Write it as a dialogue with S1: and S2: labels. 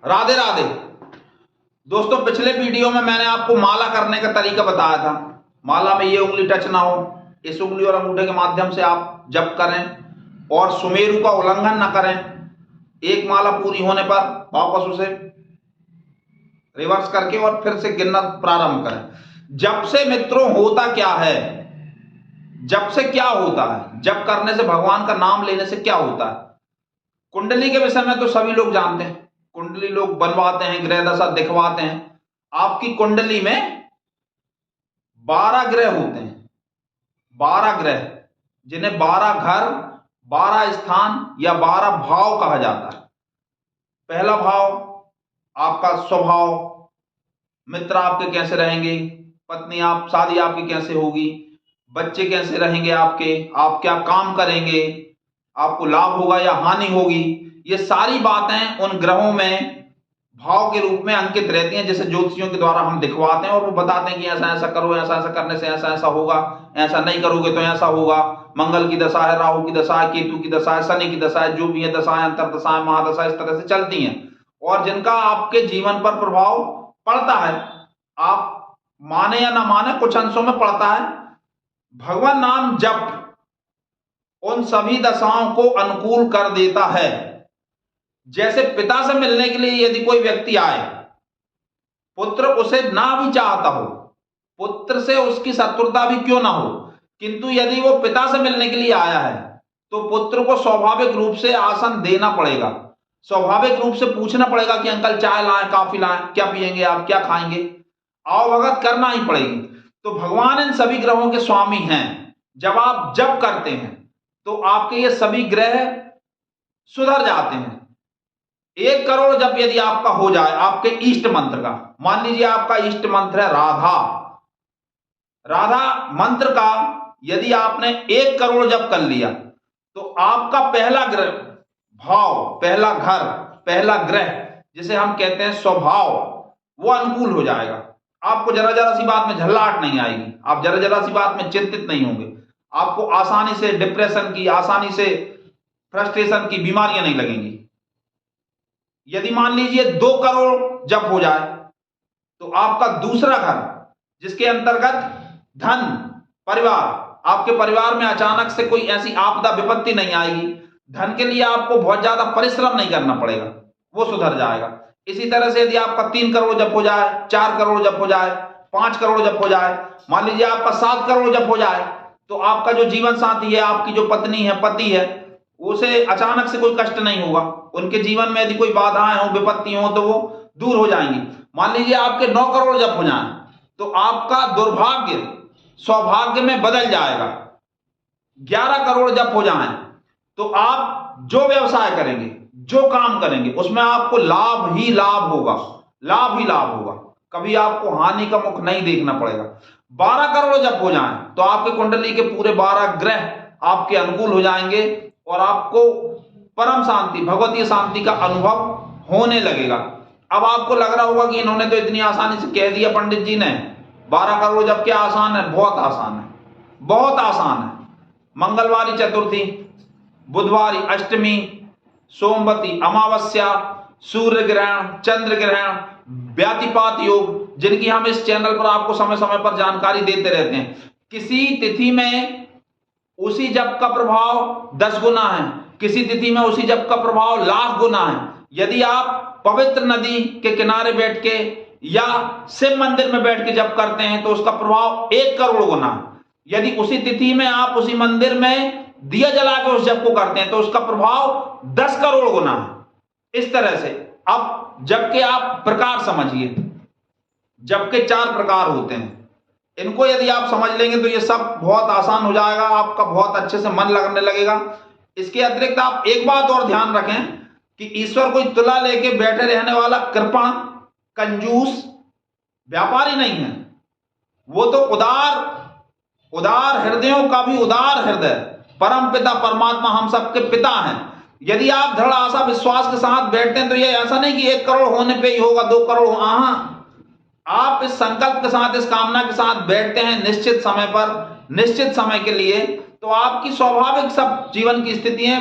S1: राधे राधे। दोस्तों, पिछले वीडियो में मैंने आपको माला करने का तरीका बताया था। माला में ये उंगली टच ना हो, इस उंगली और अंगूठे के माध्यम से आप जप करें और सुमेरु का उल्लंघन ना करें। एक माला पूरी होने पर वापस उसे रिवर्स करके और फिर से गिनना प्रारंभ करें। जप से मित्रों होता क्या है, जप से क्या होता है, जप करने से, भगवान का नाम लेने से क्या होता है। कुंडली के विषय में तो सभी लोग जानते हैं। कुंडली लोग बनवाते हैं, ग्रह दशा दिखवाते हैं। आपकी कुंडली में 12 ग्रह होते हैं, 12 ग्रह, जिन्हें 12 घर, 12 स्थान या 12 भाव कहा जाता है। पहला भाव आपका स्वभाव, मित्र आपके कैसे रहेंगे, पत्नी आप, शादी आपकी कैसे होगी, बच्चे कैसे रहेंगे आपके, आप क्या काम करेंगे, आपको लाभ होगा या हानि होगी। ये सारी बातें उन ग्रहों में भाव के रूप में अंकित रहती हैं, जैसे ज्योतिषियों के द्वारा हम दिखवाते हैं और वो बताते हैं कि ऐसा ऐसा करो, ऐसा ऐसा करने से ऐसा ऐसा होगा, ऐसा नहीं करोगे तो ऐसा होगा। मंगल की दशा है, राहु की दशा है, केतु की दशा है, शनि की दशा है, जो भी है दशाएं, अंतर दशाएं, महादशा, इस तरह से चलती हैं और जिनका आपके जीवन पर प्रभाव पड़ता है। आप माने या ना माने, कुछ अंशों में पड़ता है। भगवान नाम जप उन सभी दशाओं को अनुकूल कर देता है। जैसे पिता से मिलने के लिए यदि कोई व्यक्ति आए, पुत्र उसे ना भी चाहता हो, पुत्र से उसकी शत्रुता भी क्यों ना हो, किंतु यदि वो पिता से मिलने के लिए आया है तो पुत्र को स्वाभाविक रूप से आसन देना पड़ेगा। स्वाभाविक रूप से पूछना पड़ेगा कि अंकल चाय लाएं, कॉफी लाएं, क्या पिएंगे आप, क्या खाएंगे, आओ भगत करना ही पड़ेगी। तो भगवान इन सभी ग्रहों के स्वामी हैं। जब आप जप करते हैं तो आपके ये सभी ग्रह सुधर जाते हैं। 1 करोड़ जप यदि आपका हो जाए आपके इष्ट मंत्र का, मान लीजिए आपका इष्ट मंत्र है राधा, राधा मंत्र का यदि आपने 1 करोड़ जप कर लिया तो आपका पहला ग्रह भाव, पहला घर, पहला ग्रह जिसे हम कहते हैं स्वभाव, वो अनुकूल हो जाएगा। आपको जरा जरा सी बात में झल्लाहट नहीं आएगी, आप जरा जरा सी बात में चिंतित नहीं होंगे, आपको आसानी से डिप्रेशन की, आसानी से फ्रस्ट्रेशन की बीमारियां नहीं लगेंगी। यदि मान लीजिए 2 करोड़ जप हो जाए तो आपका दूसरा घर, जिसके अंतर्गत धन, परिवार, आपके परिवार में अचानक से कोई ऐसी आपदा विपत्ति नहीं आएगी, धन के लिए आपको बहुत ज्यादा परिश्रम नहीं करना पड़ेगा, वो सुधर जाएगा। इसी तरह से यदि आपका 3 करोड़ जप हो जाए, 4 करोड़ जप हो जाए, 5 करोड़ जप हो जाए, मान लीजिए आपका 7 करोड़ जप हो जाए, तो आपका जो जीवन साथी है, आपकी जो पत्नी है, पति है, उसे अचानक से कोई कष्ट नहीं होगा। उनके जीवन में यदि कोई बाधाएं हो, विपत्ति हो, तो वो दूर हो जाएंगी। मान लीजिए आपके 9 करोड़ जप हो जाए तो आपका दुर्भाग्य सौभाग्य में बदल जाएगा। 11 करोड़ जप हो जाए तो आप जो व्यवसाय करेंगे, जो काम करेंगे, उसमें आपको लाभ ही लाभ होगा, लाभ ही लाभ होगा, कभी आपको हानि का मुख नहीं देखना पड़ेगा। 12 करोड़ जप हो जाए तो आपके कुंडली के पूरे 12 ग्रह आपके अनुकूल हो जाएंगे और आपको परम शांति, भगवतीय शांति का अनुभव होने लगेगा। अब आपको लग रहा होगा कि इन्होंने तो इतनी आसानी से कह दिया पंडित जी ने, 12 करोड़ जप क्या आसान है। बहुत आसान है, बहुत आसान है। मंगलवारी चतुर्थी, बुधवारी अष्टमी, सोमवती अमावस्या, सूर्य ग्रहण, चंद्र ग्रहण, व्यातिपात योग, जिनकी हम इस चैनल पर आपको समय समय पर जानकारी देते रहते हैं। किसी तिथि में उसी जप का प्रभाव 10 गुना है, किसी तिथि में उसी जप का प्रभाव लाख गुना है। यदि आप पवित्र नदी के किनारे बैठ के या शिव मंदिर में बैठ के जप करते हैं तो उसका प्रभाव 1 करोड़ गुना है। यदि उसी तिथि में आप उसी मंदिर में दिया जला के उस जप को करते हैं तो उसका प्रभाव 10 करोड़ गुना है। इस तरह से अब जप के आप प्रकार समझिए। जप के 4 प्रकार होते हैं, इनको यदि आप समझ लेंगे तो ये सब बहुत आसान हो जाएगा, आपका बहुत अच्छे से मन लगने लगेगा। इसके अतिरिक्त आप एक बात और ध्यान रखें कि ईश्वर कोई तुला लेके बैठे रहने वाला कृपण, कंजूस व्यापारी नहीं है। वो तो उदार हृदयों का भी उदार हृदय, परम पिता परमात्मा हम सबके पिता हैं। यदि आप दृढ़ आशा विश्वास के साथ बैठते हैं तो ये ऐसा नहीं कि 1 करोड़ होने पे ही होगा, 2 करोड़ हो, आप इस संकल्प के साथ, इस कामना के साथ बैठते हैं निश्चित समय पर, निश्चित समय के लिए, तो आपकी स्वाभाविक सब जीवन की स्थितियां